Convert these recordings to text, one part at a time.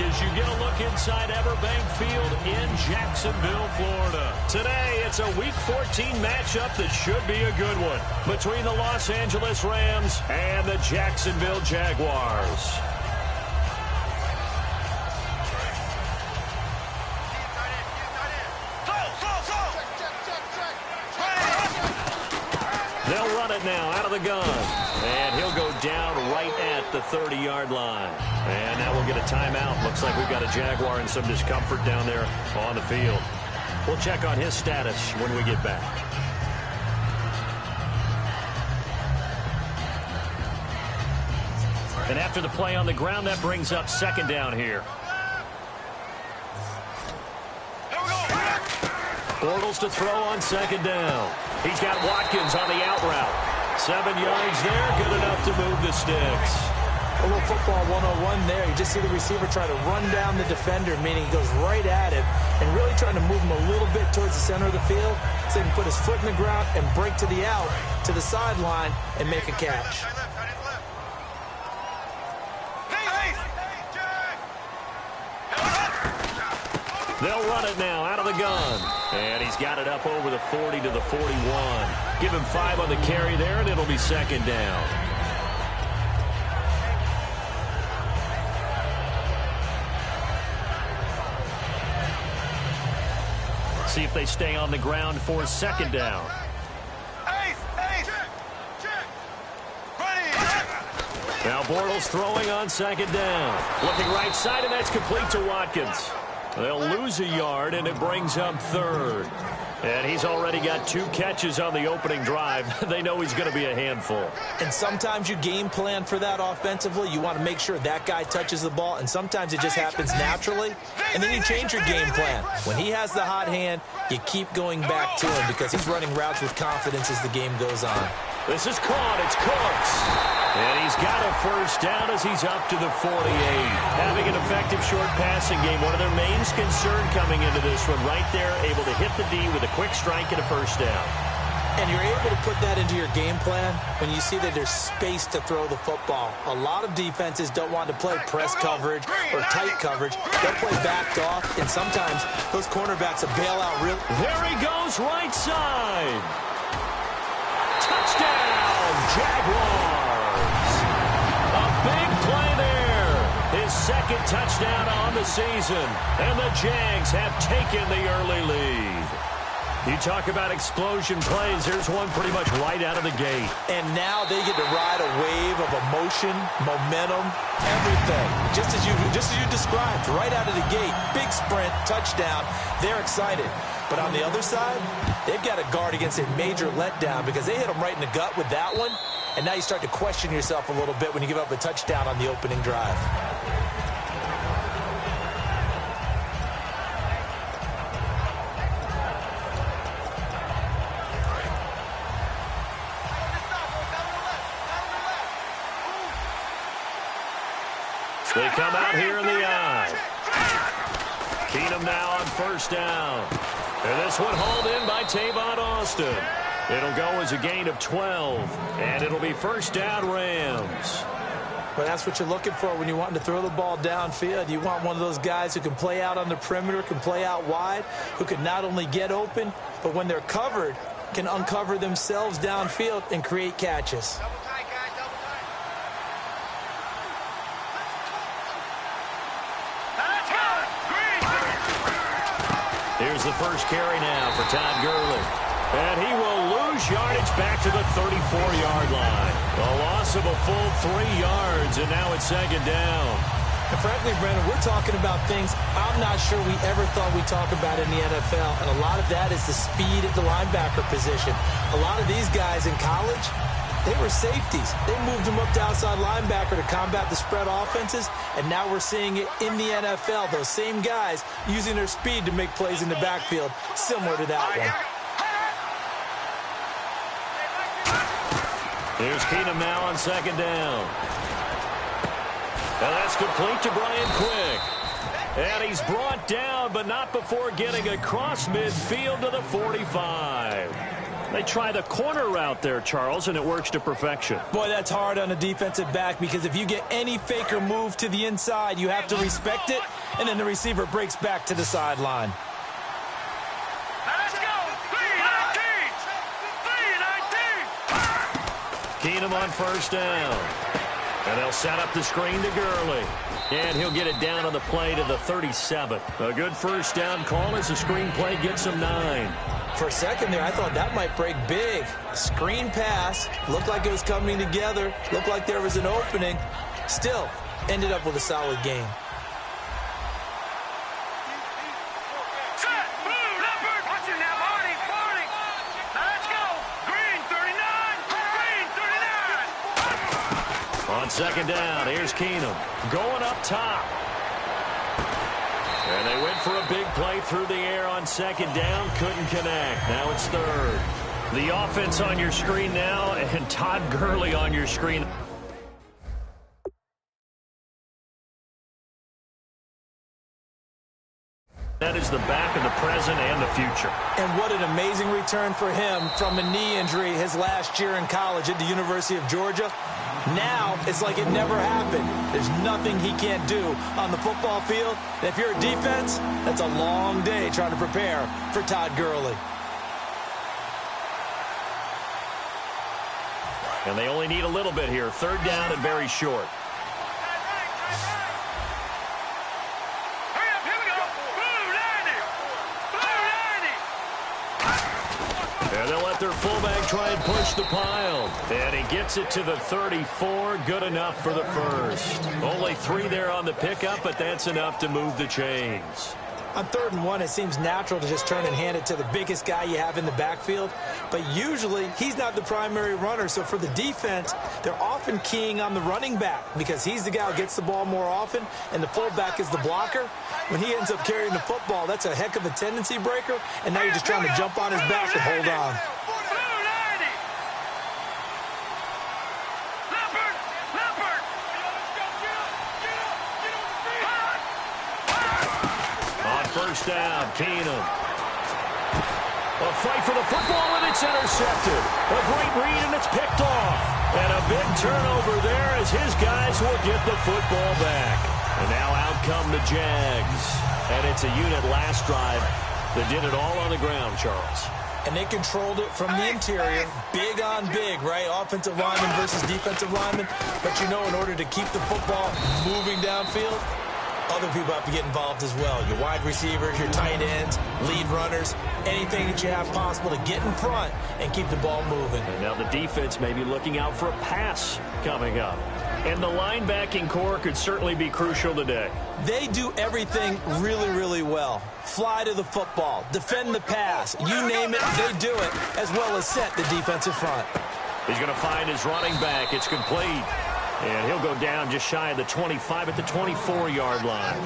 as you get a look inside Everbank Field in Jacksonville, Florida. Today, it's a Week 14 matchup that should be a good one between the Los Angeles Rams and the Jacksonville Jaguars. They'll run it now out of the gun. And he'll go down right at the 30-yard line. And now we'll get a timeout. Looks like we've got a Jaguar in some discomfort down there on the field. We'll check on his status when we get back. And after the play on the ground, that brings up second down here. Bortles to throw on second down. He's got Watkins on the out route. 7 yards there, good enough to move the sticks. A little football 101 there. You just see the receiver try to run down the defender, meaning he goes right at him and really trying to move him a little bit towards the center of the field so he can put his foot in the ground and break to the out, to the sideline, and make a catch. They'll run it now out of the gun. And he's got it up over the 40 to the 41. Give him 5 on the carry there, and it'll be second down. See if they stay on the ground for second down. Now Bortles throwing on second down. Looking right side, and that's complete to Watkins. They'll lose a yard, and it brings up third. And he's already got 2 catches on the opening drive. They know he's going to be a handful. And sometimes you game plan for that offensively. You want to make sure that guy touches the ball, and sometimes it just happens naturally. And then you change your game plan. When he has the hot hand, you keep going back to him because he's running routes with confidence as the game goes on. This is caught. It's Cooks. And he's got a first down as he's up to the 48. Having an effective short passing game, one of their main concern coming into this one right there, able to hit the D with a quick strike and a first down. And you're able to put that into your game plan when you see that there's space to throw the football. A lot of defenses don't want to play press coverage or tight coverage. They'll play backed off, and sometimes those cornerbacks will bail out real. There he goes, right side. Touchdown, Jaguars. A big play there. His second touchdown on the season. And the Jags have taken the early lead. You talk about explosion plays. Here's one pretty much right out of the gate. And now they get to ride a wave of emotion, momentum, everything. Just as you described, right out of the gate. Big sprint, touchdown. They're excited. But on the other side, they've got to guard against a major letdown because they hit them right in the gut with that one. And now you start to question yourself a little bit when you give up a touchdown on the opening drive. They come out here in the eye. Keenum now on first down. And this one hauled in by Tavon Austin. It'll go as a gain of 12. And it'll be first down Rams. Well, that's what you're looking for when you're wanting to throw the ball downfield. You want one of those guys who can play out on the perimeter, can play out wide, who can not only get open, but when they're covered, can uncover themselves downfield and create catches. Here's the first carry now for Todd Gurley. And he will lose yardage back to the 34-yard line. A loss of a full 3 yards, and now it's second down. And frankly, Brandon, we're talking about things I'm not sure we ever thought we'd talk about in the NFL. And a lot of that is the speed at the linebacker position. A lot of these guys in college, they were safeties. They moved them up to outside linebacker to combat the spread offenses, and now we're seeing it in the NFL. Those same guys using their speed to make plays in the backfield, similar to that one. Here's Keenum now on second down. And that's complete to Brian Quick. And he's brought down, but not before getting across midfield to the 45. They try the corner route there, Charles, and it works to perfection. Boy, that's hard on a defensive back because if you get any faker move to the inside, you have to respect it, and then the receiver breaks back to the sideline. Let's go! 3-19! Keenum on first down. And they'll set up the screen to Gurley. And he'll get it down on the play to the 37. A good first down call as the screen play gets him 9. For a second there, I thought that might break big. Screen pass. Looked like it was coming together. Looked like there was an opening. Still, ended up with a solid game. Set! Blue, leopard! Watch it now, Marty! Marty! Let's go! Green, 39! Green, 39! On second down, here's Keenum going up top. And they went for a big play through the air on second down. Couldn't connect. Now it's third. The offense on your screen now, and Todd Gurley on your screen. That is the back of the present and the future. And what an amazing return for him from a knee injury his last year in college at the University of Georgia. Now, it's like it never happened. There's nothing he can't do on the football field. And if you're a defense, that's a long day trying to prepare for Todd Gurley. And they only need a little bit here. Third down and very short. And they'll let their fullback try and push the pile. And he gets it to the 34. Good enough for the first. Only 3 there on the pickup, but that's enough to move the chains. On 3rd and 1, it seems natural to just turn and hand it to the biggest guy you have in the backfield. But usually, he's not the primary runner. So for the defense, they're often keying on the running back because he's the guy who gets the ball more often, and the fullback is the blocker. When he ends up carrying the football, that's a heck of a tendency breaker, and now you're just trying to jump on his back and hold on. First down, Keenum. A fight for the football, and it's intercepted. A great read, and it's picked off. And a big turnover there as his guys will get the football back. And now out come the Jags. And it's a unit last drive that did it all on the ground, Charles. And they controlled it from the interior. Big on big, right? Offensive lineman versus defensive lineman. But you know, in order to keep the football moving downfield, other people have to get involved as well. Your wide receivers, your tight ends, lead runners, anything that you have possible to get in front and keep the ball moving. And now the defense may be looking out for a pass coming up. And the linebacking core could certainly be crucial today. They do everything really, really well. Fly to the football, defend the pass, you name it, they do it, as well as set the defensive front. He's going to find his running back. It's complete. And he'll go down just shy of the 25 at the 24-yard line.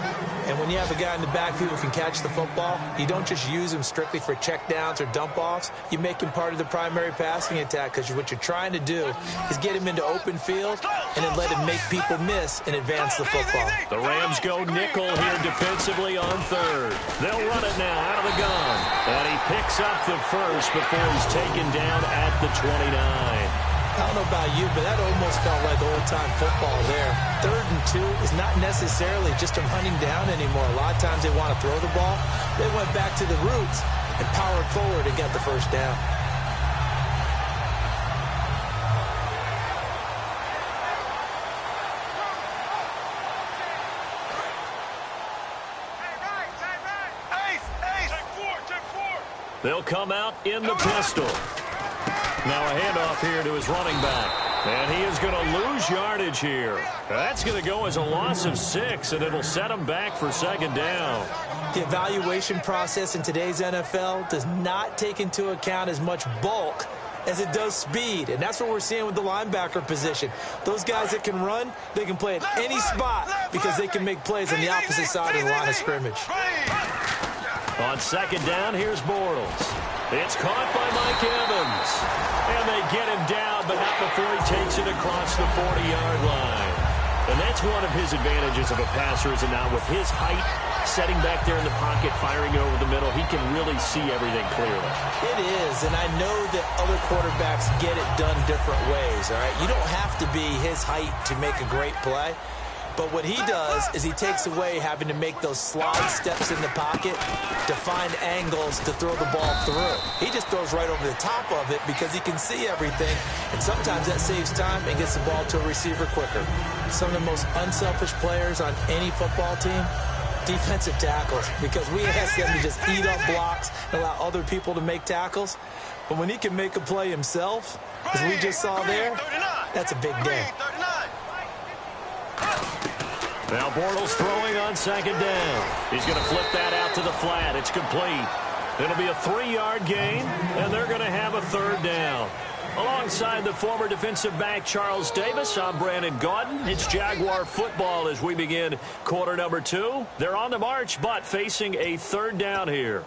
And when you have a guy in the backfield who can catch the football, you don't just use him strictly for checkdowns or dump-offs. You make him part of the primary passing attack because what you're trying to do is get him into open field and then let him make people miss and advance the football. The Rams go nickel here defensively on third. They'll run it now out of the gun. And he picks up the first before he's taken down at the 29. I don't know about you, but that almost felt like old-time football there. 3rd and 2 is not necessarily just them hunting down anymore. A lot of times they want to throw the ball. They went back to the roots and powered forward and got the first down. They'll come out in the pistol. Now a handoff here to his running back. And he is going to lose yardage here. That's going to go as a loss of 6, and it'll set him back for second down. The evaluation process in today's NFL does not take into account as much bulk as it does speed. And that's what we're seeing with the linebacker position. Those guys that can run, they can play at any spot because they can make plays on the opposite side of the line of scrimmage. On second down, here's Bortles. It's caught by Mike Evans. And they get him down, but not before he takes it across the 40-yard line. And that's one of his advantages of a passer, is it not? With his height, setting back there in the pocket, firing it over the middle, he can really see everything clearly. It is, and I know that other quarterbacks get it done different ways, all right? You don't have to be his height to make a great play. But what he does is he takes away having to make those slide steps in the pocket to find angles to throw the ball through. He just throws right over the top of it because he can see everything, and sometimes that saves time and gets the ball to a receiver quicker. Some of the most unselfish players on any football team, defensive tackles, because we ask them to just eat up blocks and allow other people to make tackles. But when he can make a play himself, as we just saw there, that's a big day. Now Bortles throwing on second down. He's going to flip that out to the flat. It's complete. It'll be a 3-yard gain, and they're going to have a third down. Alongside the former defensive back Charles Davis, I'm Brandon Gaudin. It's Jaguar football as we begin quarter number 2. They're on the march, but facing a third down here.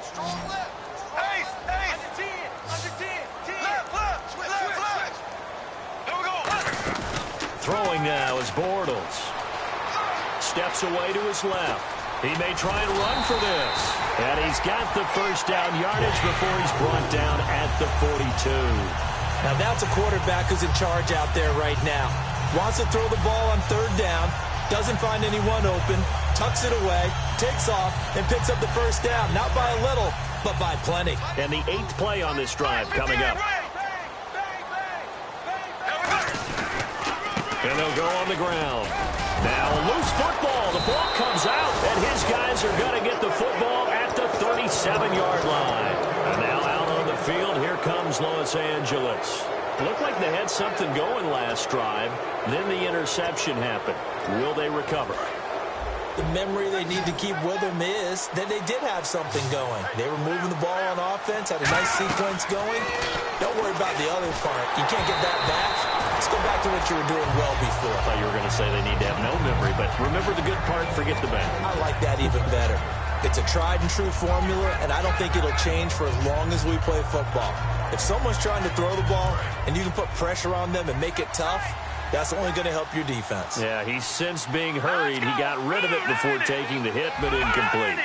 Strong left. Ace. Under 10. Under 10. Left. Here we go. Throwing now is Bortles. Steps away to his left. He may try and run for this. And he's got the first down yardage before he's brought down at the 42. Now that's a quarterback who's in charge out there right now. Wants to throw the ball on third down, doesn't find anyone open, tucks it away, takes off, and picks up the first down. Not by a little, but by plenty. And the 8th play on this drive coming up. And they'll go on the ground. Now a loose football. The ball comes out, and his guys are going to get the football at the 37-yard line. And now out on the field, here comes Los Angeles. Looked like they had something going last drive. Then the interception happened. Will they recover? The memory they need to keep with them is that they did have something going. They were moving the ball on offense, had a nice sequence going. Don't worry about the other part. You can't get that back. Let's go back to what you were doing well before. I thought you were going to say they need to have no memory, but remember the good part, forget the bad. I like that even better. It's a tried-and-true formula, and I don't think it'll change for as long as we play football. If someone's trying to throw the ball and you can put pressure on them and make it tough, that's only going to help your defense. Yeah, he's since being hurried. He got rid of it before taking the hit, but incomplete.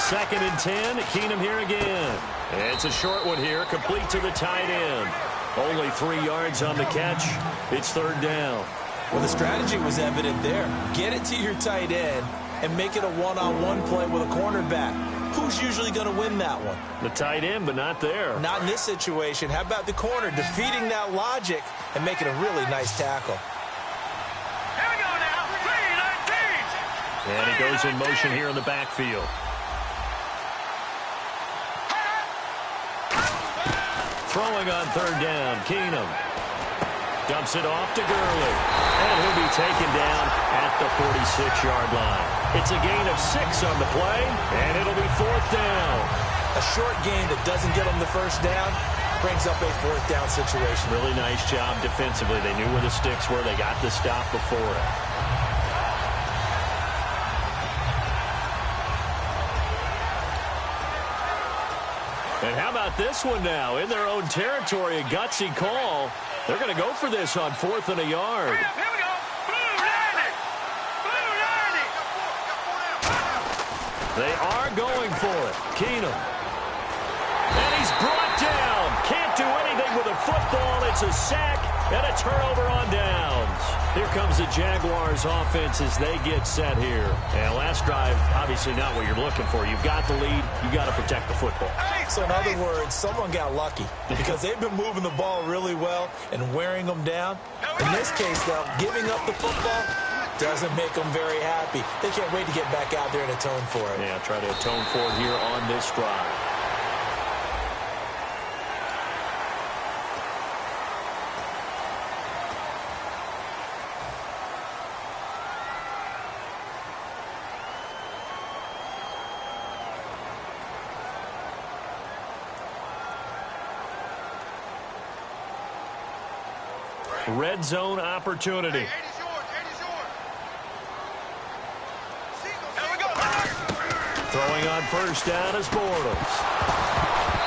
2nd and 10. Keenum here again. It's a short one here, complete to the tight end. Only 3 yards on the catch. It's third down. Well, the strategy was evident there. Get it to your tight end and make it a one-on-one play with a cornerback. Who's usually going to win that one? The tight end, but not there. Not in this situation. How about the corner defeating that logic and making a really nice tackle? Here we go now. 3-19. And he goes in motion here in the backfield. Throwing on third down, Keenum. Dumps it off to Gurley. And he'll be taken down at the 46-yard line. It's a gain of 6 on the play, and it'll be 4th down. A short gain that doesn't get them the first down brings up a 4th down situation. Really nice job defensively. They knew where the sticks were. They got the stop before it. And how about this one now? In their own territory, a gutsy call. They're going to go for this on 4th and a yard. Here we go. Blue 90. Blue 90. They are going for it. Keenum. And he's brought down. Can't do anything with a football. It's a sack and a turnover on downs. Here comes the Jaguars offense as they get set here. And last drive, obviously not what you're looking for. You've got the lead. You've got to protect the football. So in other words, someone got lucky because they've been moving the ball really well and wearing them down. In this case, though, giving up the football doesn't make them very happy. They can't wait to get back out there and atone for it. Yeah, try to atone for it here on this drive. Red zone opportunity. Here we go. Throwing on first down is Bortles.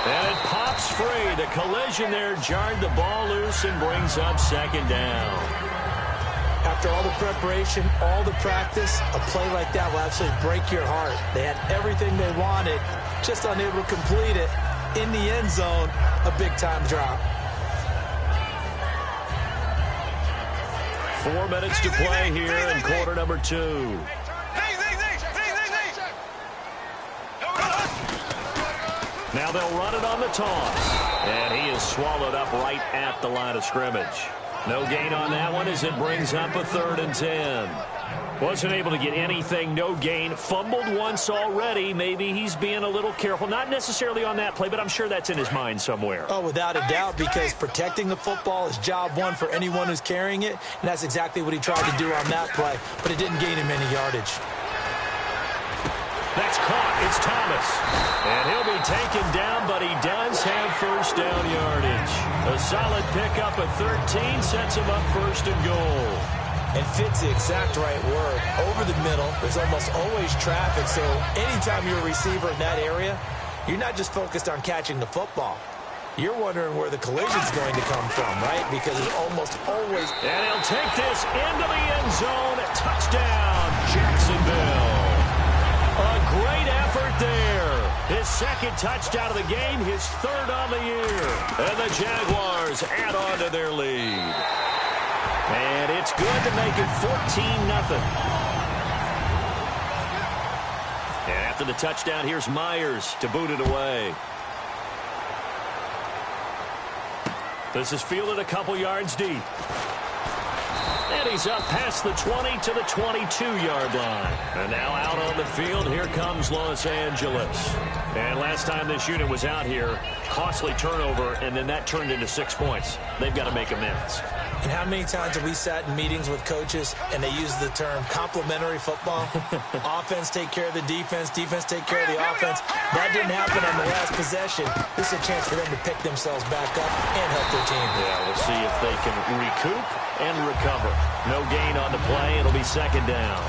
And it pops free. The collision there jarred the ball loose and brings up second down. After all the preparation, all the practice, a play like that will absolutely break your heart. They had everything they wanted, just unable to complete it. In the end zone, a big-time drop. 4 minutes to play here in quarter number 2. Now they'll run it on the toss. And he is swallowed up right at the line of scrimmage. No gain on that one as it brings up a 3rd and 10. Wasn't able to get anything, no gain. Fumbled once already. Maybe he's being a little careful. Not necessarily on that play, but I'm sure that's in his mind somewhere. Oh, without a doubt, because protecting the football is job one for anyone who's carrying it, and that's exactly what he tried to do on that play, but it didn't gain him any yardage. That's caught. It's Thomas. And he'll be taken down, but he does have first down yardage. A solid pickup at 13 sets him up 1st and goal. And fits the exact right word. Over the middle, there's almost always traffic, so anytime you're a receiver in that area, you're not just focused on catching the football. You're wondering where the collision's going to come from, right? Because it's almost always... And he'll take this into the end zone. Touchdown, Jacksonville. A great effort there. His 2nd touchdown of the game, his 3rd on the year. And the Jaguars add on to their lead. And it's good to make it 14-0. And after the touchdown, here's Myers to boot it away. This is fielded a couple yards deep. And he's up past the 20 to the 22-yard line. And now out on the field, here comes Los Angeles. And last time this unit was out here, costly turnover, and then that turned into 6 points. They've got to make amends. And how many times have we sat in meetings with coaches and they use the term complementary football? Offense take care of the defense, defense take care of the offense. That didn't happen on the last possession. This is a chance for them to pick themselves back up and help their team. Yeah, we'll see if they can recoup and recover. No gain on the play. It'll be 2nd down.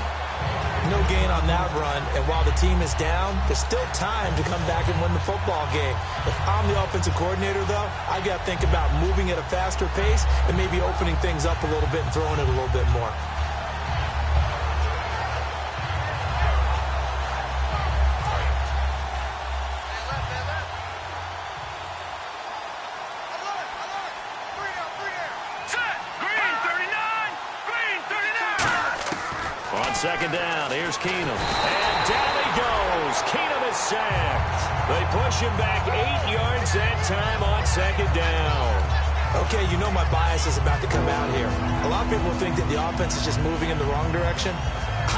No gain on that run, and while the team is down, there's still time to come back and win the football game. If I'm the offensive coordinator, though, I've got to think about moving at a faster pace and maybe opening things up a little bit and throwing it a little bit more. On 2nd down, here's Keenum. And down he goes. Keenum is sacked. They push him back 8 yards that time on 2nd down. Okay, you know my bias is about to come out here. A lot of people think that the offense is just moving in the wrong direction.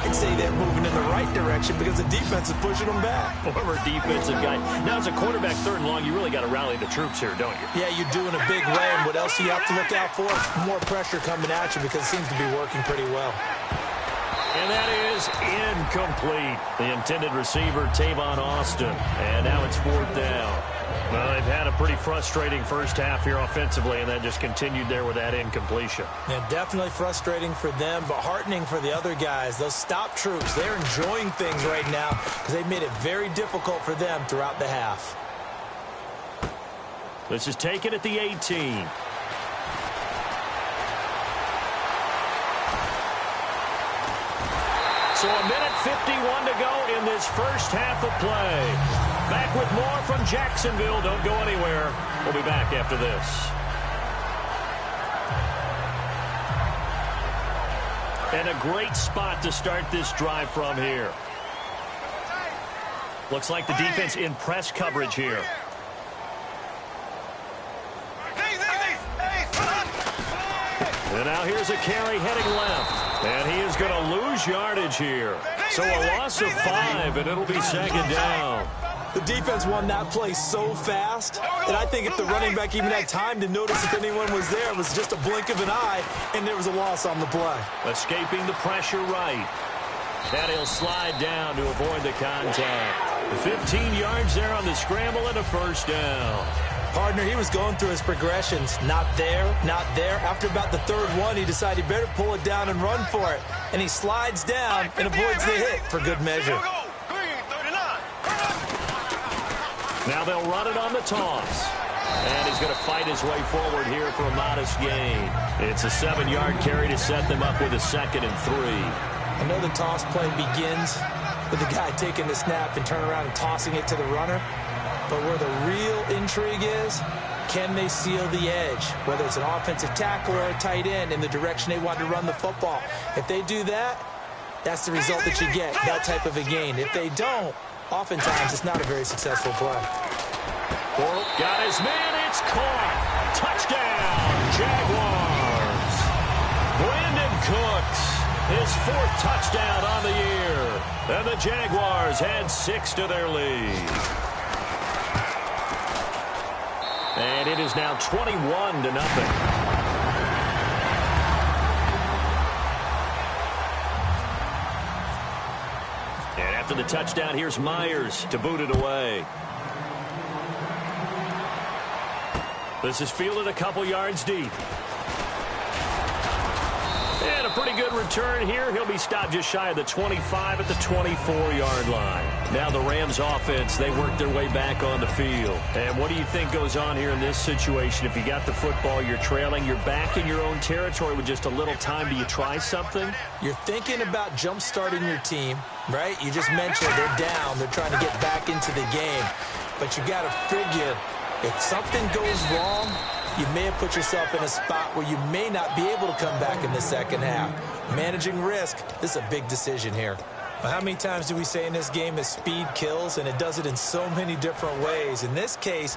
I'd say they're moving in the right direction because the defense is pushing them back. Former defensive guy. Now, as a quarterback 3rd and long, you really got to rally the troops here, don't you? Yeah, you do in a big way. And what else do you have to look out for? More pressure coming at you because it seems to be working pretty well. And that is incomplete. The intended receiver, Tavon Austin. And now it's 4th down. Well, they've had a pretty frustrating first half here offensively, and then just continued there with that incompletion. Yeah, definitely frustrating for them, but heartening for the other guys. Those stop troops, they're enjoying things right now because they've made it very difficult for them throughout the half. This is taken at the 18. So a minute 51 to go in this first half of play. Back with more from Jacksonville. Don't go anywhere. We'll be back after this. And a great spot to start this drive from here. Looks like the defense in press coverage here. And now here's a carry heading left. And he is going to lose yardage here. So a loss of 5, and it'll be 2nd down. The defense won that play so fast that I think if the running back even had time to notice if anyone was there, it was just a blink of an eye, and there was a loss on the play. Escaping the pressure right. And he'll slide down to avoid the contact. 15 yards there on the scramble and a 1st down. Partner, he was going through his progressions. Not there, not there. After about the 3rd one, he decided he better pull it down and run for it. And he slides down and avoids the hit for good measure. Now they'll run it on the toss. And he's going to fight his way forward here for a modest gain. It's a 7-yard carry to set them up with a 2nd and 3. I know the toss play begins with the guy taking the snap and turning around and tossing it to the runner. But where the real intrigue is, can they seal the edge? Whether it's an offensive tackle or a tight end in the direction they want to run the football. If they do that, that's the result that you get, that type of a gain. If they don't, oftentimes it's not a very successful play. Got his man, it's caught. Touchdown, Jaguars. Brandon Cooks, his 4th touchdown on the year. And the Jaguars add 6 to their lead. And it is now 21-0. And after the touchdown, here's Myers to boot it away. This is fielded a couple yards deep. And a pretty good return here. He'll be stopped just shy of the 25 at the 24-yard line. Now the Rams offense, they work their way back on the field. And what do you think goes on here in this situation? If you got the football, you're trailing, you're back in your own territory with just a little time. Do you try something? You're thinking about jump-starting your team, right? You just mentioned they're down. They're trying to get back into the game. But you got to figure, if something goes wrong, you may have put yourself in a spot where you may not be able to come back in the second half. Managing risk, this is a big decision here. Well, how many times do we say in this game that speed kills, and it does it in so many different ways? In this case,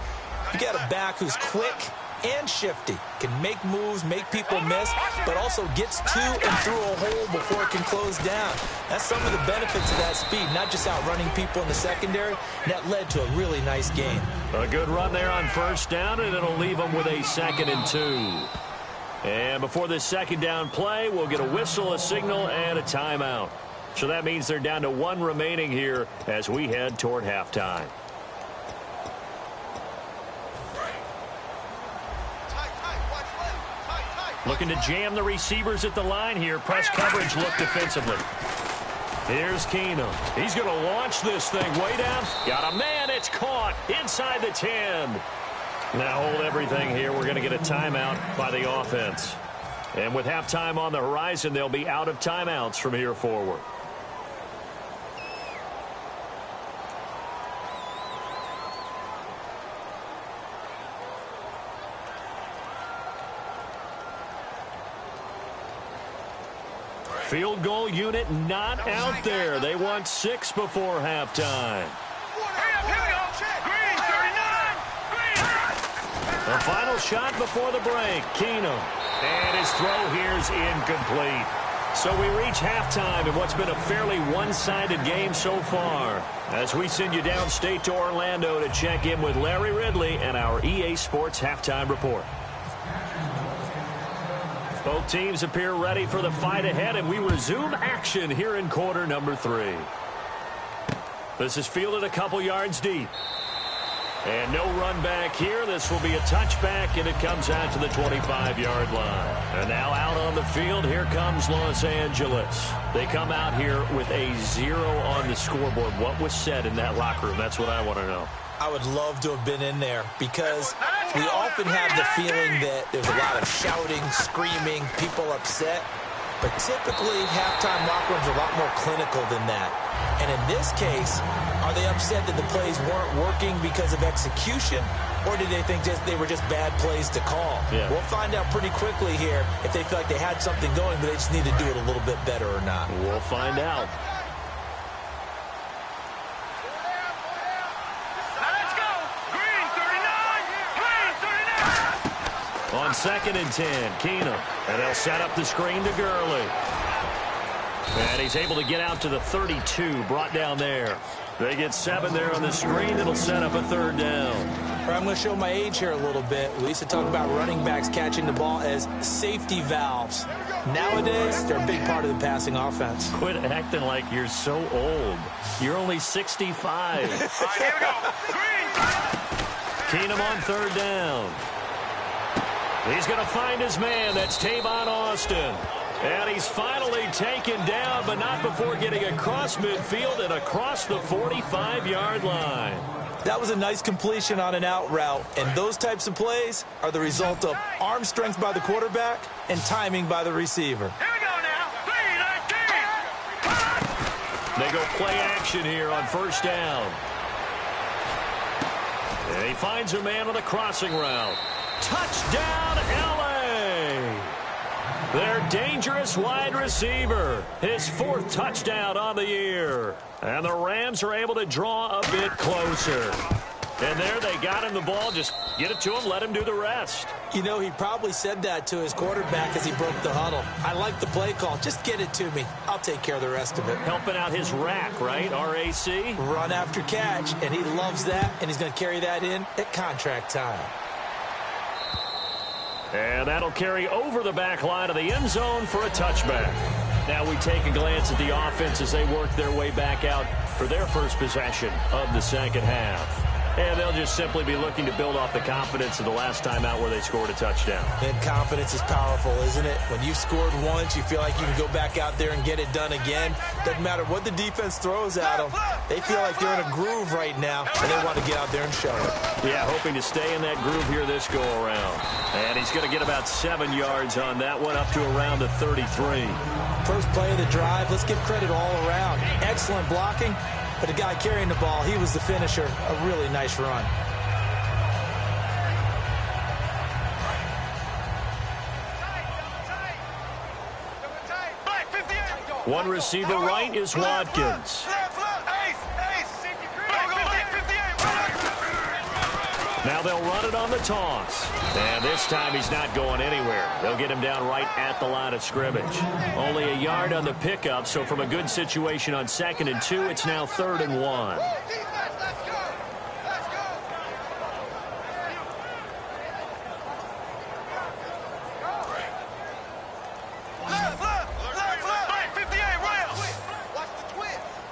you got a back who's quick and shifty, can make moves, make people miss, but also gets to and through a hole before it can close down. That's some of the benefits of that speed, not just outrunning people in the secondary. And that led to a really nice game. A good run there on 1st down, and it'll leave them with a 2nd and 2. And before this 2nd down play, we'll get a whistle, a signal, and a timeout. So that means they're down to 1 remaining here as we head toward halftime. Looking to jam the receivers at the line here. Press coverage look defensively. Here's Keenum. He's going to launch this thing way down. Got a man. It's caught inside the 10. Now hold everything here. We're going to get a timeout by the offense. And with halftime on the horizon, they'll be out of timeouts from here forward. Field goal unit not out there. They want 6 before halftime. The final shot before the break. Keenum. And his throw here is incomplete. So we reach halftime in what's been a fairly one-sided game so far. As we send you downstate to Orlando to check in with Larry Ridley and our EA Sports Halftime Report. Both teams appear ready for the fight ahead, and we resume action here in quarter number 3. This is fielded a couple yards deep. And no run back here. This will be a touchback, and it comes out to the 25-yard line. And now out on the field, here comes Los Angeles. They come out here with a 0 on the scoreboard. What was said in that locker room? That's what I want to know. I would love to have been in there because we often have the feeling that there's a lot of shouting, screaming, people upset. But typically, halftime locker rooms are a lot more clinical than that. And in this case, are they upset that the plays weren't working because of execution? Or did they think they were just bad plays to call? Yeah. We'll find out pretty quickly here if they feel like they had something going, but they just need to do it a little bit better or not. We'll find out. On 2nd and 10, Keenum. And they'll set up the screen to Gurley. And he's able to get out to the 32, brought down there. They get 7 there on the screen. It'll set up a 3rd down. I'm going to show my age here a little bit. We used to talk about running backs catching the ball as safety valves. Nowadays, they're a big part of the passing offense. Quit acting like you're so old. You're only 65. All right, here we go. Keenum on 3rd down. He's going to find his man. That's Tavon Austin. And he's finally taken down, but not before getting across midfield and across the 45-yard line. That was a nice completion on an out route, and those types of plays are the result of arm strength by the quarterback and timing by the receiver. Here we go now. 3-19. They go play action here on first down. And he finds a man on the crossing route. Touchdown, L.A. Their dangerous wide receiver. His 4th touchdown on the year. And the Rams are able to draw a bit closer. And there they got him the ball. Just get it to him, let him do the rest. You know, he probably said that to his quarterback as he broke the huddle. I like the play call. Just get it to me. I'll take care of the rest of it. Helping out his rack, right? R-A-C? Run after catch, and he loves that, and he's going to carry that in at contract time. And that'll carry over the back line of the end zone for a touchback. Now we take a glance at the offense as they work their way back out for their first possession of the second half. And they'll just simply be looking to build off the confidence of the last time out where they scored a touchdown. And confidence is powerful, isn't it? When you've scored once, you feel like you can go back out there and get it done again. Doesn't matter what the defense throws at them. They feel like they're in a groove right now, and they want to get out there and show it. Yeah, hoping to stay in that groove here this go-around. And he's going to get about 7 yards on that one, up to around the 33. First play of the drive, let's give credit all around. Excellent blocking. But the guy carrying the ball, he was the finisher. A really nice run. One receiver right is Watkins. Now they'll run it on the toss. And this time he's not going anywhere. They'll get him down right at the line of scrimmage. Only a yard on the pickup, so from a good situation on 2nd and 2, it's now 3rd and 1.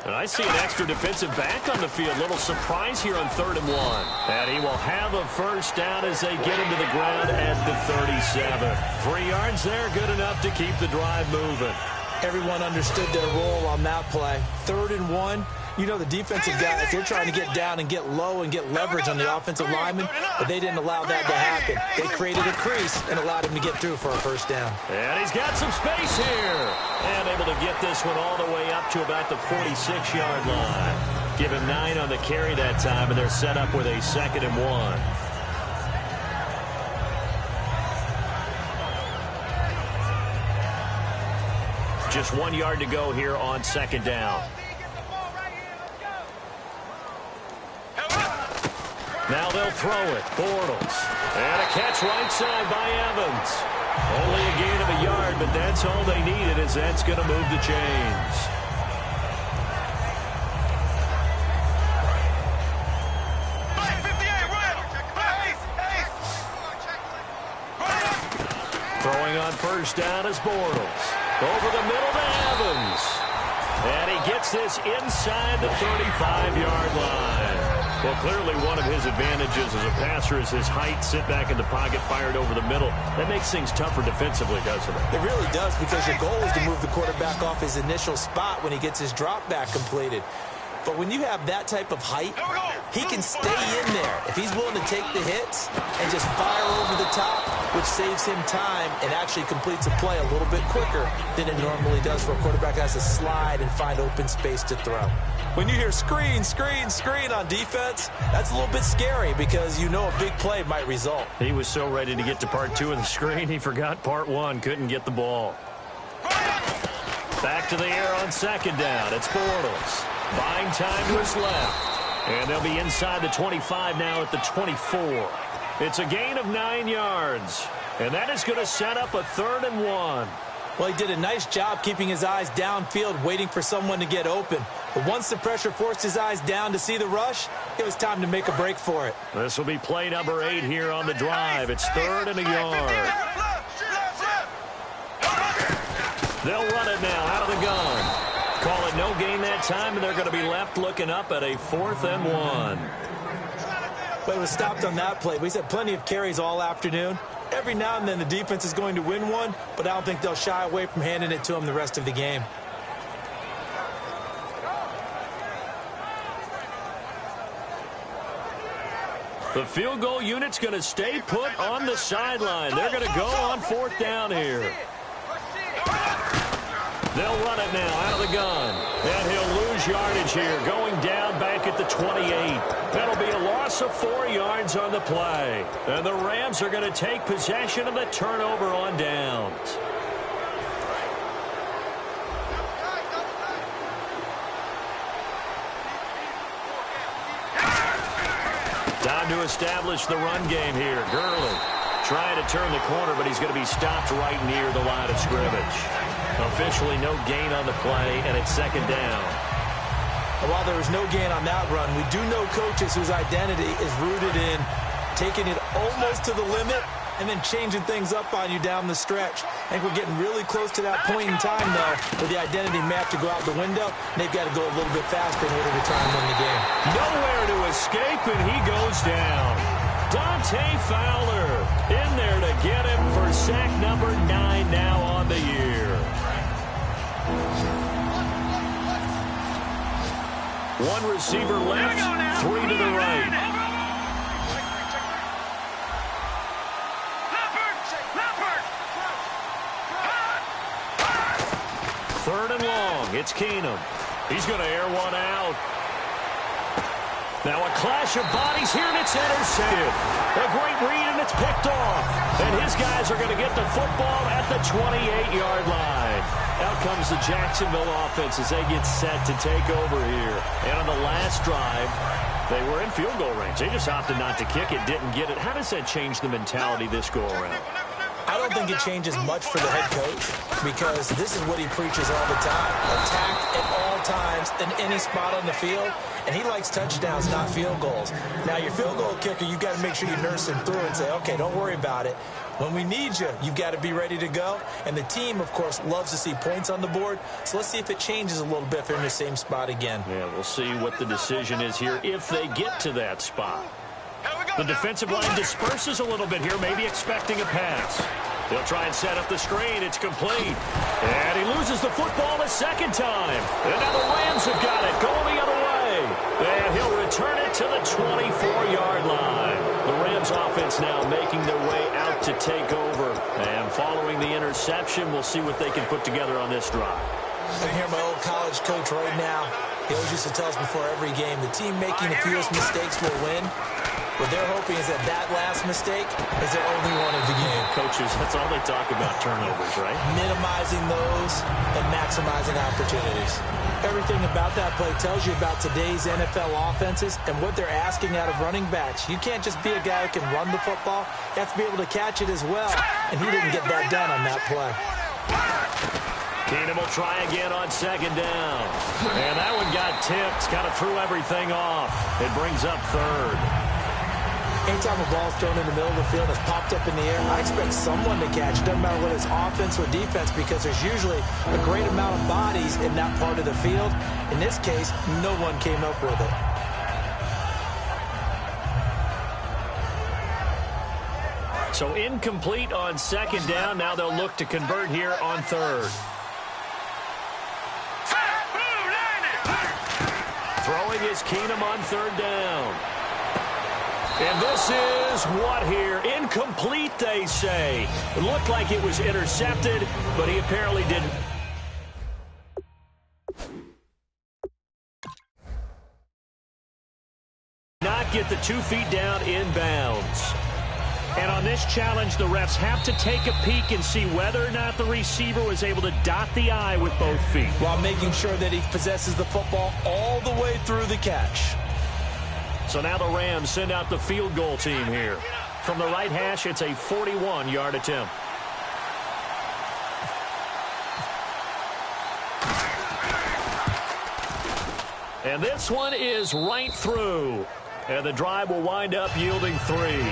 And I see an extra defensive back on the field. Little surprise here on 3rd and 1. And he will have a first down as they get him to the ground at the 37. 3 yards there, good enough to keep the drive moving. Everyone understood their role on that play. 3rd and 1. You know the defensive guys, they're trying to get down and get low and get leverage on the offensive lineman, but they didn't allow that to happen. They created a crease and allowed him to get through for a first down. And he's got some space here. And able to get this one all the way up to about the 46-yard line. Give him 9 on the carry that time, and they're set up with a 2nd and 1. Just 1 yard to go here on 2nd down. Now they'll throw it. Bortles. And a catch right side by Evans. Only a gain of a yard, but that's all they needed, as that's going to move the chains. Throwing on first down is Bortles. Over the middle to Evans. And he gets this inside the 35-yard line. Well, clearly one of his advantages as a passer is his height. Sit back in the pocket, fired over the middle. That makes things tougher defensively, doesn't it? It really does, because your goal is to move the quarterback off his initial spot when he gets his drop back completed. But when you have that type of height, he can stay in there if he's willing to take the hits and just fire over the top, which saves him time and actually completes a play a little bit quicker than it normally does for a quarterback that has to slide and find open space to throw. When you hear screen, screen, screen on defense, that's a little bit scary because you know a big play might result. He was so ready to get to part 2 of the screen, he forgot part 1, couldn't get the ball. Back to the air on 2nd down. It's Bortles. Buying time to his left. And they'll be inside the 25 now at the 24. It's a gain of 9 yards. And that is going to set up a 3rd and 1. Well, he did a nice job keeping his eyes downfield, waiting for someone to get open. But once the pressure forced his eyes down to see the rush, it was time to make a break for it. This will be play number 8 here on the drive. It's 3rd and a yard. They'll run it now out of the gun. Call it no gain that time, and they're going to be left looking up at a 4th and 1. But it was stopped on that play. We've had plenty of carries all afternoon. Every now and then the defense is going to win one, but I don't think they'll shy away from handing it to him the rest of the game. The field goal unit's going to stay put on the sideline. They're going to go on 4th down here. They'll run it now out of the gun. And he'll lose yardage here, going down back at the 28. That'll be a loss of 4 yards on the play. And the Rams are going to take possession of the turnover on downs. Time to establish the run game here. Gurley trying to turn the corner, but he's going to be stopped right near the line of scrimmage. Officially no gain on the play, and it's 2nd down. And while there was no gain on that run, we do know coaches whose identity is rooted in taking it almost to the limit and then changing things up on you down the stretch. I think we're getting really close to that point in time, though, where the identity may have to go out the window, and they've got to go a little bit faster in order to try and win the game. Nowhere to escape, and he goes down. Dante Fowler in there to get him for sack number 9 now on the year. One receiver left, 3 to the right. Third and long. It's Keenum. He's going to air one out. Now a clash of bodies here, and it's intercepted. A great read, and it's picked off. And his guys are going to get the football at the 28-yard line. Out comes the Jacksonville offense as they get set to take over here. And on the last drive, they were in field goal range. They just opted not to kick it, didn't get it. How does that change the mentality this go-around? I don't think it changes much for the head coach because this is what he preaches all the time. Attack at all times in any spot on the field, and he likes touchdowns, not field goals. Now, your field goal kicker, you've got to make sure you nurse him through and say, okay, don't worry about it. When we need you, you've got to be ready to go. And the team, of course, loves to see points on the board. So let's see if it changes a little bit if they're in the same spot again. Yeah, we'll see what the decision is here if they get to that spot. The defensive line disperses a little bit here, maybe expecting a pass. They'll try and set up the screen. It's complete. And he loses the football a second time. And now the Rams have got it, going the other way. And he'll return it to the 24-yard line. The Rams offense now making their way out to take over. And following the interception, we'll see what they can put together on this drive. I can hear my old college coach right now. He always used to tell us before every game, the team making the fewest mistakes will win. What they're hoping is that that last mistake is their only one of the game. Coaches, that's all they talk about, turnovers, right? Minimizing those and maximizing opportunities. Everything about that play tells you about today's NFL offenses and what they're asking out of running backs. You can't just be a guy who can run the football. You have to be able to catch it as well, and he didn't get that done on that play. Keenum will try again on 2nd down. And that one got tipped, kind of threw everything off. It brings up 3rd. Anytime a ball's thrown in the middle of the field that's popped up in the air, I expect someone to catch. It doesn't matter whether it's offense or defense because there's usually a great amount of bodies in that part of the field. In this case, no one came up with it. So incomplete on 2nd down. Now they'll look to convert here on 3rd. Throwing is Keenum on 3rd down. And this is what here? Incomplete, they say. It looked like it was intercepted, but he apparently didn't. Not get the 2 feet down in bounds. And on this challenge, the refs have to take a peek and see whether or not the receiver was able to dot the I with both feet. While making sure that he possesses the football all the way through the catch. So now the Rams send out the field goal team here. From the right hash, it's a 41-yard attempt. And this one is right through. And the drive will wind up yielding 3.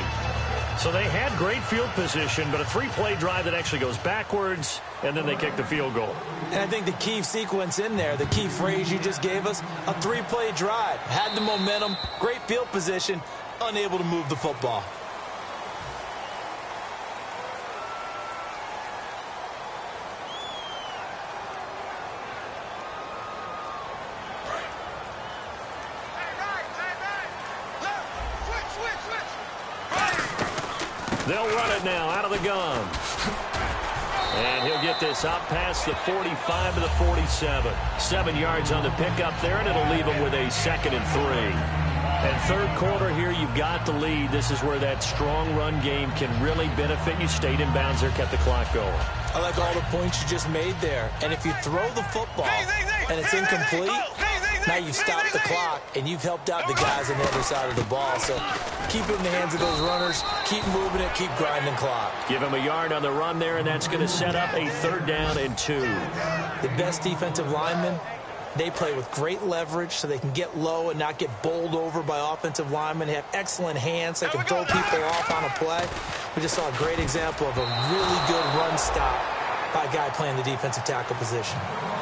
So they had great field position, but a 3-play drive that actually goes backwards, and then they kick the field goal. And I think the key sequence in there, the key phrase you just gave us, a 3-play drive. Had the momentum, great field position, unable to move the football. Switch. They'll run it now out of the gun. And he'll get this out past the 45 to the 47. 7 yards on the pickup there, and it'll leave him with a 2nd and 3. And third quarter here, you've got the lead. This is where that strong run game can really benefit you. Stayed in bounds there, kept the clock going. I like all the points you just made there. And if you throw the football and it's incomplete, now you've stopped the clock and you've helped out the guys on the other side of the ball. So keep it in the hands of those runners. Keep moving it. Keep grinding clock. Give him a yard on the run there, and that's going to set up a 3rd down and 2. The best defensive linemen, they play with great leverage so they can get low and not get bowled over by offensive linemen. They have excellent hands. They can throw people off on a play. We just saw a great example of a really good run stop by a guy playing the defensive tackle position.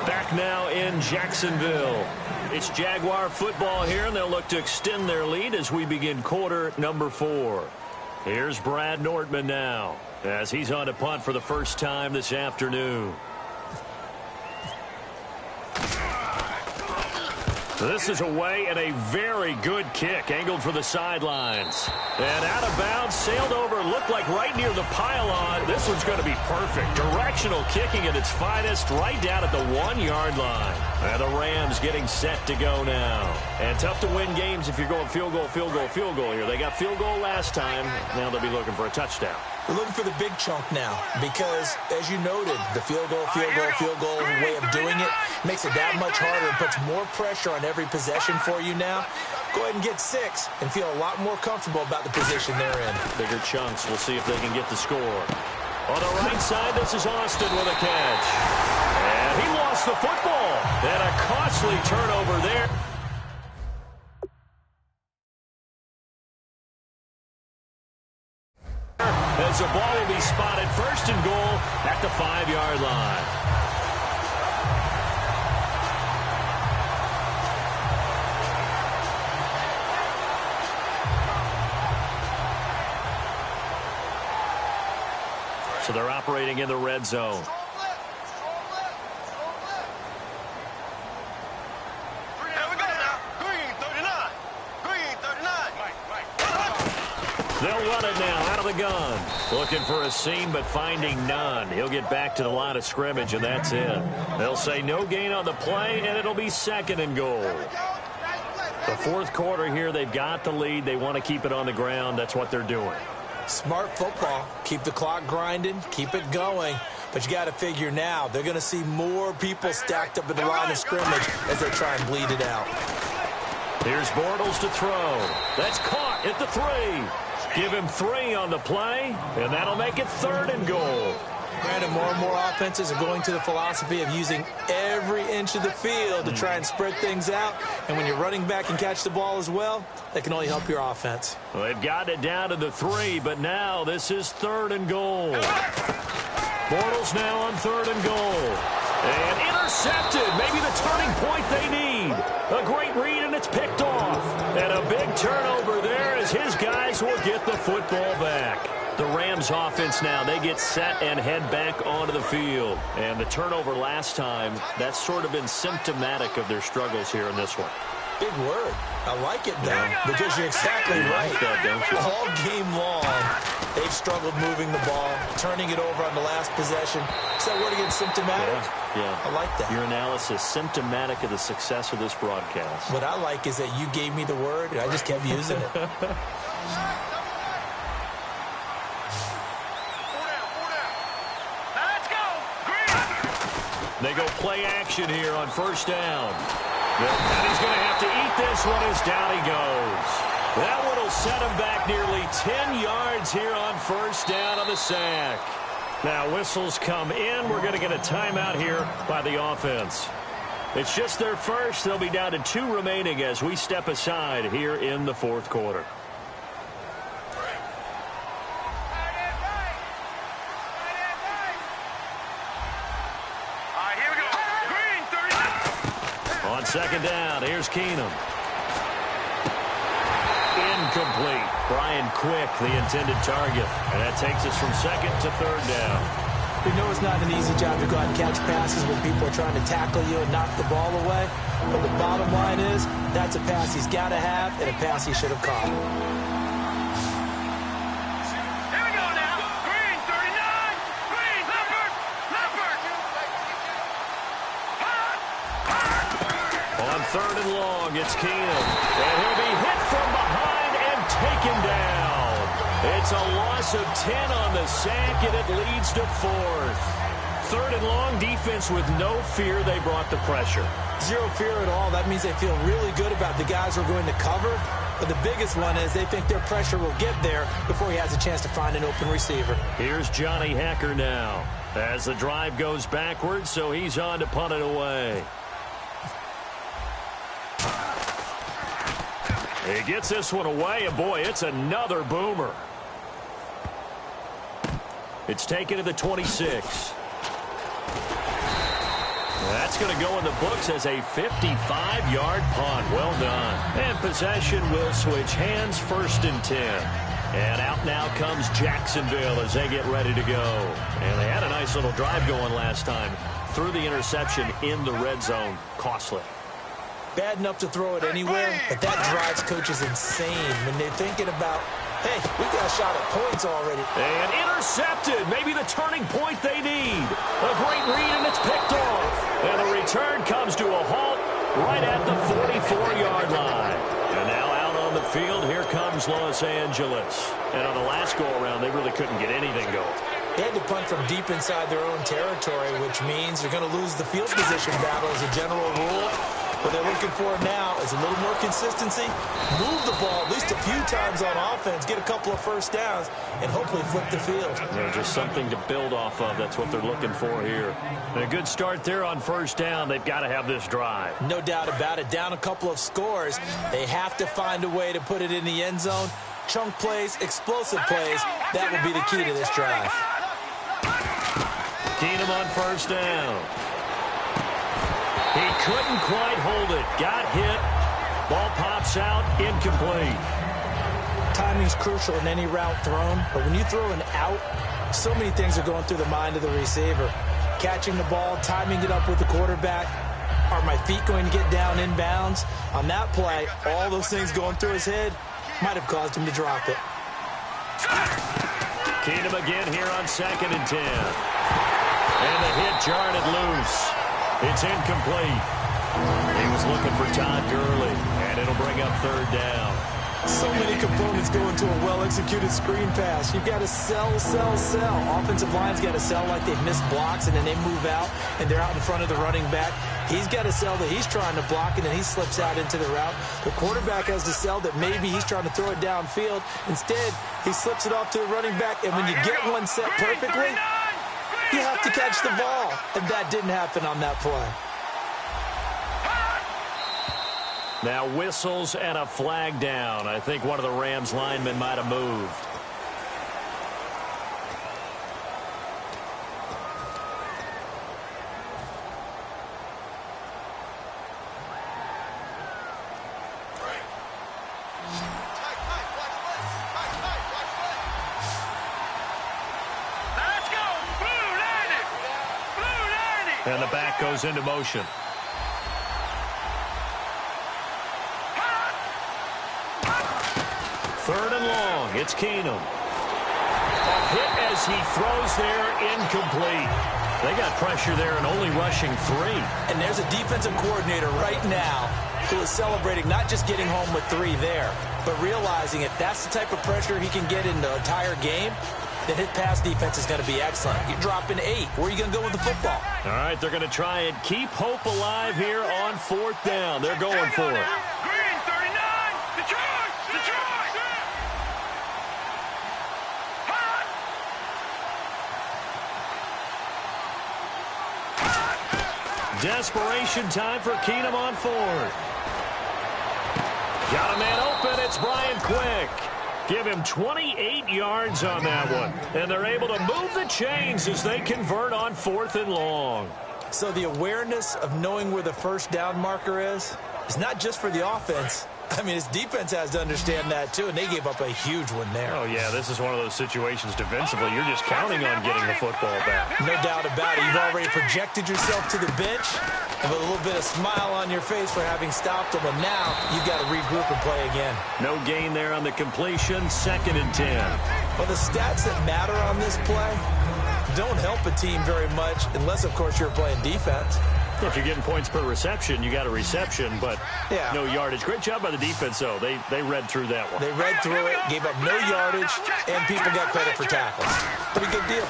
Back now in Jacksonville. It's Jaguar football here, and they'll look to extend their lead as we begin quarter number 4. Here's Brad Nortman now as he's on to punt for the first time this afternoon. This is away and a very good kick, angled for the sidelines. And out of bounds, sailed over, looked like right near the pylon. This one's going to be perfect. Directional kicking at its finest, right down at the 1-yard line. And the Rams getting set to go now. And tough to win games if you're going field goal, field goal, field goal here. They got field goal last time. Now they'll be looking for a touchdown. We're looking for the big chunk now because, as you noted, the field goal way of doing it makes it that much harder and puts more pressure on every possession for you now. Go ahead and get 6 and feel a lot more comfortable about the position they're in. Bigger chunks. We'll see if they can get the score. On the right side, this is Austin with a catch. And he lost the football. And a costly turnover there. As the ball will be spotted 1st and goal at the 5-yard line. So they're operating in the red zone. They'll run it now out of the gun. Looking for a seam, but finding none. He'll get back to the line of scrimmage, and that's it. They'll say no gain on the play, and it'll be 2nd and goal. The fourth quarter here, they've got the lead. They want to keep it on the ground. That's what they're doing. Smart football. Keep the clock grinding. Keep it going. But you got to figure now, they're going to see more people stacked up at the line of scrimmage as they try and bleed it out. Here's Bortles to throw. That's caught at the 3. Give him 3 on the play, and that'll make it 3rd and goal. Brandon, more and more offenses are going to the philosophy of using every inch of the field to try and spread things out. And when you're running back and catch the ball as well, that can only help your offense. Well, they've got it down to the 3, but now this is 3rd and goal. Bortles now on 3rd and goal. And intercepted. Maybe the turning point they need. A great read, and it's picked off. And a big turnover there as his guys will get the football back. The Rams offense now, they get set and head back onto the field. And the turnover last time, that's sort of been symptomatic of their struggles here in this one. Big word. I like it, though, because you're exactly right. Like that, don't you? All game long, they've struggled moving the ball, turning it over on the last possession. Is that word again, symptomatic? Yeah. I like that. Your analysis, symptomatic of the success of this broadcast. What I like is that you gave me the word, and I just kept using it. They go play action here on 1st down. And he's going to have to eat this one as down he goes. That one will set him back nearly 10 yards here on 1st down on the sack. Now whistles come in. We're going to get a timeout here by the offense. It's just their first. They'll be down to 2 remaining as we step aside here in the 4th quarter. On 2nd down, here's Keenum. Incomplete. Brian Quick, the intended target. And that takes us from 2nd to 3rd down. We know it's not an easy job to go out and catch passes when people are trying to tackle you and knock the ball away. But the bottom line is, that's a pass he's got to have and a pass he should have caught. Here we go now. third and long, it's Keenum. And he'll be hit from behind and taken down. It's a loss of 10 on the sack, and it leads to fourth. Third and long, defense with no fear. They brought the pressure. Zero fear at all. That means they feel really good about the guys who are going to cover. But the biggest one is they think their pressure will get there before he has a chance to find an open receiver. Here's Johnny Hacker now as the drive goes backwards, so he's on to punt it away. He gets this one away, and boy, it's another boomer. It's taken to the 26. That's going to go in the books as a 55-yard punt. Well done. And possession will switch hands, first and 10. And out now comes Jacksonville as they get ready to go. And they had a nice little drive going last time. Threw the interception in the red zone. Costly. Bad enough to throw it anywhere, but that drives coaches insane when they're thinking about, hey, we got a shot at points already. And intercepted. Maybe the turning point they need. A great read, and it's picked off. And the return comes to a halt right at the 44-yard line. And now out on the field, here comes Los Angeles. And on the last go-around, they really couldn't get anything going. They had to punt from deep inside their own territory, which means they're going to lose the field position battle as a general rule. What they're looking for now is a little more consistency, move the ball at least a few times on offense, get a couple of first downs, and hopefully flip the field. Yeah, just something to build off of. That's what they're looking for here. And a good start there on first down. They've got to have this drive. No doubt about it. Down a couple of scores. They have to find a way to put it in the end zone. Chunk plays, explosive plays. That will be the key to this drive. Keenum on first down. He couldn't quite hold it. Got hit. Ball pops out. Incomplete. Timing's crucial in any route thrown, but when you throw an out, so many things are going through the mind of the receiver. Catching the ball, timing it up with the quarterback. Are my feet going to get down inbounds? On that play, all those things going through his head might have caused him to drop it. Keenum again here on 2nd and 10. And the hit jarred it loose. It's incomplete. He was looking for Todd Gurley, and it'll bring up third down. So many components go into a well-executed screen pass. You've got to sell. Offensive line's got to sell like they've missed blocks, and then they move out, and they're out in front of the running back. He's got to sell that he's trying to block, and then he slips out into the route. The quarterback has to sell that maybe he's trying to throw it downfield. Instead, he slips it off to the running back, and when you get one set perfectly, you have to catch the ball, and that didn't happen on that play. Now whistles and a flag down. I think one of the Rams linemen might have moved. And the back goes into motion. Third and long. It's Keenum. A hit as he throws there, incomplete. They got pressure there and only rushing 3. And there's a defensive coordinator right now who is celebrating not just getting home with 3 there, but realizing if that's the type of pressure he can get in the entire game, then his pass defense is going to be excellent. You're dropping 8. Where are you going to go with the football? All right, they're going to try and keep hope alive here on 4th down. They're going for it. Green 39, Detroit! Desperation time for Keenum on 4th. Got a man open. It's Brian Quick. Give him 28 yards on that one. And they're able to move the chains as they convert on 4th and long. So the awareness of knowing where the first down marker is not just for the offense. I mean, his defense has to understand that, too, and they gave up a huge one there. Oh, yeah, this is one of those situations defensively. You're just counting on getting the football back. No doubt about it. You've already projected yourself to the bench and with a little bit of smile on your face for having stopped them, and now you've got to regroup and play again. No gain there on the completion, 2nd and 10. Well, the stats that matter on this play don't help a team very much unless, of course, you're playing defense. If you're getting points per reception, you got a reception, but no yardage. Great job by the defense, though. They read through that one. They read through it, gave up no yardage, and people got credit for tackles. Pretty good deal.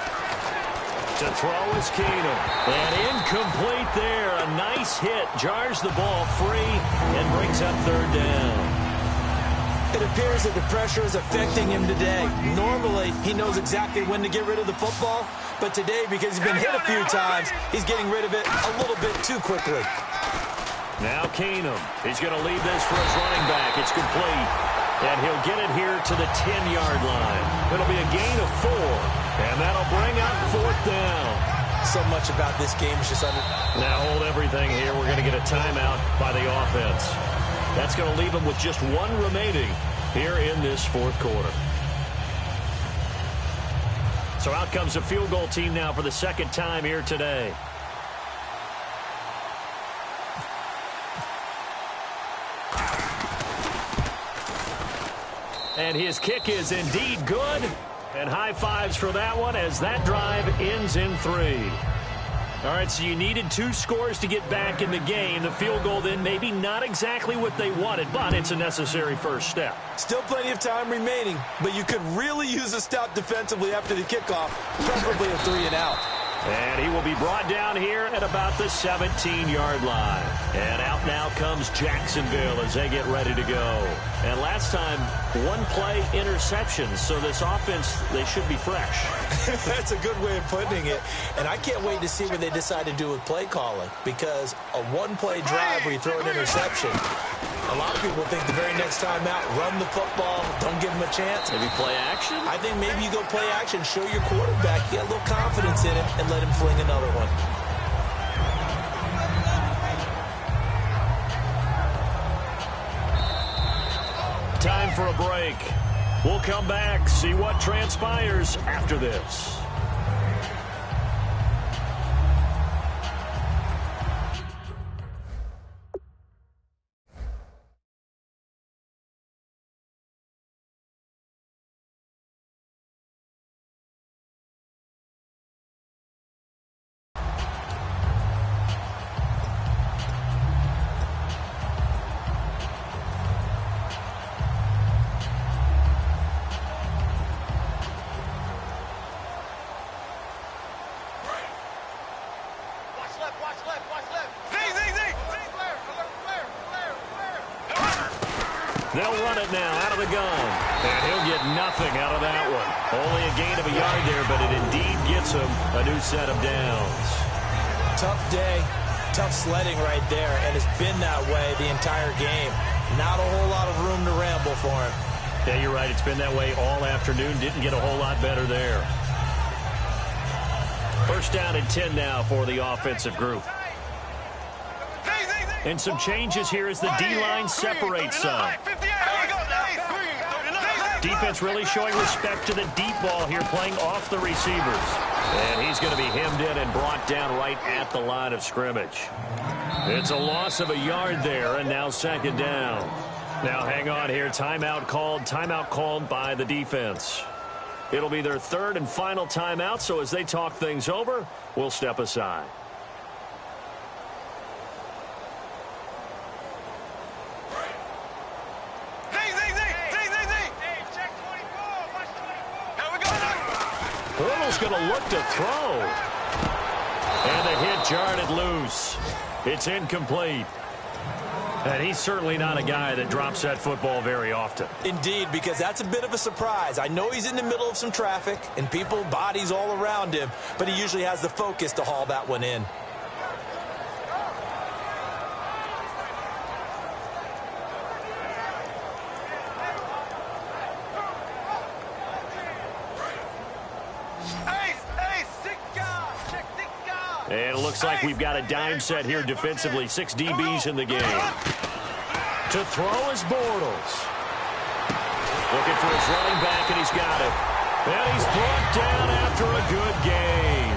To throw is Keenum. And incomplete there. A nice hit. Jars the ball free and brings up third down. It appears that the pressure is affecting him today. Normally, he knows exactly when to get rid of the football, but today, because he's been hit a few times, he's getting rid of it a little bit too quickly. Now Keenum. He's going to leave this for his running back. It's complete. And he'll get it here to the 10-yard line. It'll be a gain of 4, and that'll bring up fourth down. So much about this game is just under... Now hold everything here. We're going to get a timeout by the offense. That's going to leave them with just 1 remaining here in this fourth quarter. So out comes a field goal team now for the second time here today. And his kick is indeed good. And high fives for that one as that drive ends in 3. All right, so you needed 2 scores to get back in the game. The field goal then maybe not exactly what they wanted, but it's a necessary first step. Still plenty of time remaining, but you could really use a stop defensively after the kickoff, preferably a 3-and-out. And he will be brought down here at about the 17-yard line. And out now comes Jacksonville as they get ready to go. And last time, 1-play interception. So this offense, they should be fresh. That's a good way of putting it. And I can't wait to see what they decide to do with play calling. Because a 1-play drive where you throw an interception, a lot of people think the very next time out, run the football, don't give them a chance. Maybe play action? I think maybe you go play action, show your quarterback, you got a little confidence in him, and let him fling another one. Time for a break. We'll come back, see what transpires after this. They'll run it now out of the gun. And he'll get nothing out of that one. Only a gain of a yard there, but it indeed gets him a new set of downs. Tough day, tough sledding right there, and it's been that way the entire game. Not a whole lot of room to ramble for him. Yeah, you're right. It's been that way all afternoon. Didn't get a whole lot better there. First down and 10 now for the offensive group. And some changes here as the D-line separates some. Defense really showing respect to the deep ball here, playing off the receivers. And he's going to be hemmed in and brought down right at the line of scrimmage. It's a loss of a yard there, and now second down. Now hang on here. Timeout called by the defense. It'll be their third and final timeout, so as they talk things over, we'll step aside. Bortles going to look to throw. And the hit jarred it loose. It's incomplete. And he's certainly not a guy that drops that football very often. Indeed, because that's a bit of a surprise. I know he's in the middle of some traffic and people, bodies all around him, but he usually has the focus to haul that one in. And it looks like we've got a dime set here defensively. 6 DBs in the game. To throw is Bortles. Looking for his running back, and he's got it. And he's brought down after a good gain.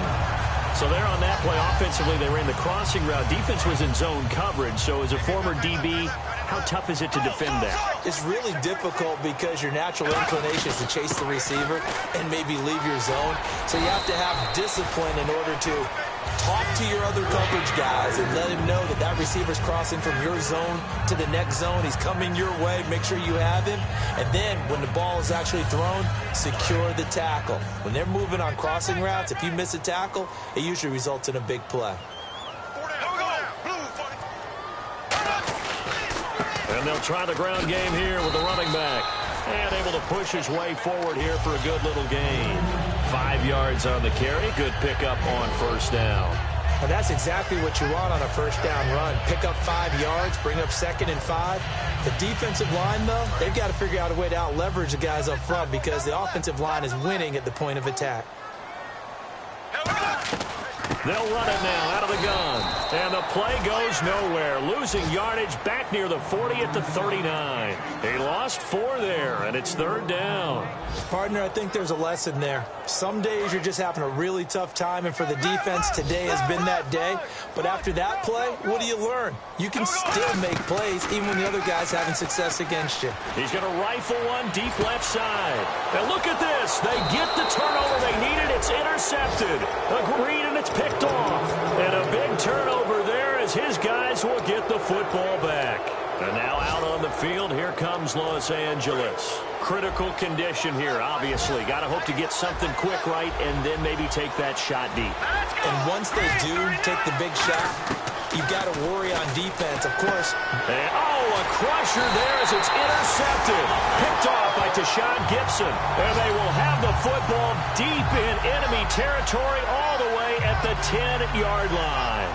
So there on that play, offensively, they ran the crossing route. Defense was in zone coverage. So as a former DB, how tough is it to defend that? It's really difficult because your natural inclination is to chase the receiver and maybe leave your zone. So you have to have discipline in order to Talk to your other coverage guys and let him know that that receiver's crossing from your zone to the next zone. He's coming your way. Make sure you have him. And then when the ball is actually thrown, secure the tackle. When they're moving on crossing routes, if you miss a tackle, it usually results in a big play. And they'll try the ground game here with the running back. And able to push his way forward here for a good little gain. 5 yards on the carry. Good pickup on first down. Now that's exactly what you want on a first down run. Pick up 5 yards, bring up 2nd and 5. The defensive line, though, they've got to figure out a way to out-leverage the guys up front because the offensive line is winning at the point of attack. They'll run it now out of the gun. And the play goes nowhere. Losing yardage back near the 40 at the 39. They lost 4 there, and it's 3rd down. Partner, I think there's a lesson there. Some days you're just having a really tough time, and for the defense, today has been that day. But after that play, what do you learn? You can still make plays even when the other guy's having success against you. He's going to rifle one deep left side. And look at this. They get the turnover they needed. It's intercepted. Agreed, and it's picked off. And a big turnover there as his guys will get the football back. And now out on the field, here comes Los Angeles. Critical condition here, obviously. Got to hope to get something quick right and then maybe take that shot deep. And once they do take the big shot, you've got to worry on defense, of course. And, a crusher there as it's intercepted. Picked off by Tashawn Gibson. And they will have the football deep in enemy territory all the way at the 10-yard line.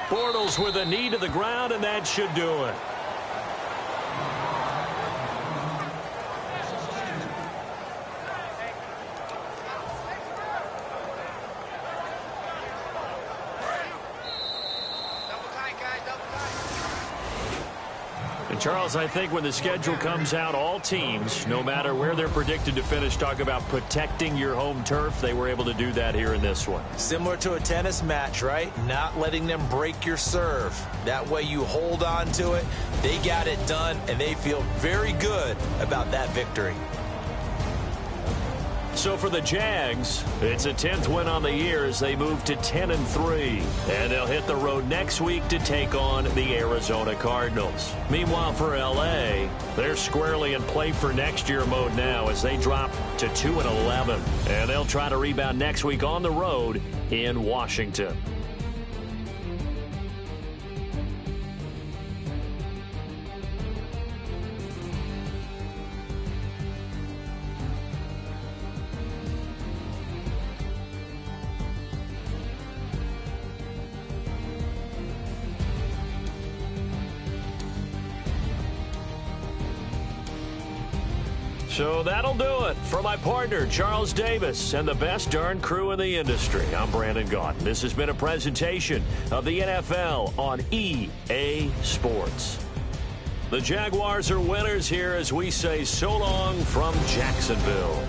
Bortles with a knee to the ground, and that should do it. And Charles, I think when the schedule comes out, all teams, no matter where they're predicted to finish, talk about protecting your home turf. They were able to do that here in this one. Similar to a tennis match, right? Not letting them break your serve. That way you hold on to it. They got it done, and they feel very good about that victory. So for the Jags, it's a 10th win on the year as they move to 10-3. And they'll hit the road next week to take on the Arizona Cardinals. Meanwhile, for L.A., they're squarely in play for next year mode now as they drop to 2-11. And they'll try to rebound next week on the road in Washington. So that'll do it for my partner, Charles Davis, and the best darn crew in the industry. I'm Brandon Gaudin. This has been a presentation of the NFL on EA Sports. The Jaguars are winners here as we say so long from Jacksonville.